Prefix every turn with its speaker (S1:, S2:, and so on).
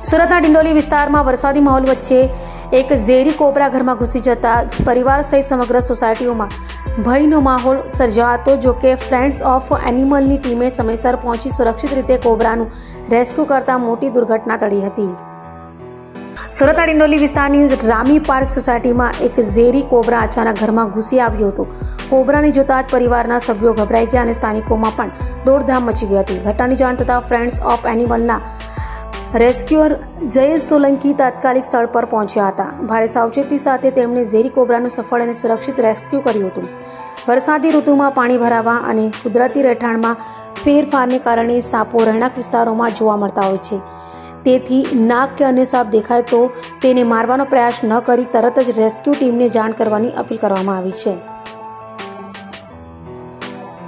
S1: સુરતના ડિંડોલી વિસ્તારમાં વરસાદી માહોલ વચ્ચે એક ઝેરી કોબરા ઘરમાં ઘૂસી જતા પરિવાર સહિત સમગ્ર સોસાયટીઓમાં ભયનો માહોલ સર્જાતો. જોકે ફ્રેન્ડ્સ ઓફ એનિમલની ટીમે સમયસર પહોંચી સુરક્ષિત રીતે કોબરાનું રેસ્ક્યુ કરતા મોટી દુર્ઘટના ટળી હતી. સુરતના ડિંડોલી વિસ્તારની રામી પાર્ક સોસાયટીમાં એક ઝેરી કોબરા અચાનક ઘરમાં ઘૂસી આવ્યો હતો. કોબરાને જોતા જ પરિવારના સભ્યો ગભરાઈ ગયા અને સ્થાનિકોમાં પણ દોડધામ મચી ગઈ હતી. ઘટનાની જાણ થતાં ફ્રેન્ડ્સ ઓફ એનિમલના રેસ્ક્યુઅર જયેશ સોલંકી તાત્કાલિક સ્થળ પર પહોંચ્યા હતા. ભારે સાવચેતી સાથે તેમણે ઝેરી કોબરાનું સફળ અને સુરક્ષિત રેસ્ક્યુ કર્યું હતું. વરસાદી ઋતુમાં પાણી ભરાવા અને કુદરતી રહેઠાણમાં ફેરફારને કારણે સાપો રહેણાંક વિસ્તારોમાં જોવા મળતા હોય છે. તેથી નાગ કે અન્ય સાપ દેખાય તો તેને મારવાનો પ્રયાસ ન કરી તરત જ રેસ્ક્યુ ટીમને જાણ કરવાની અપીલ કરવામાં આવી છે.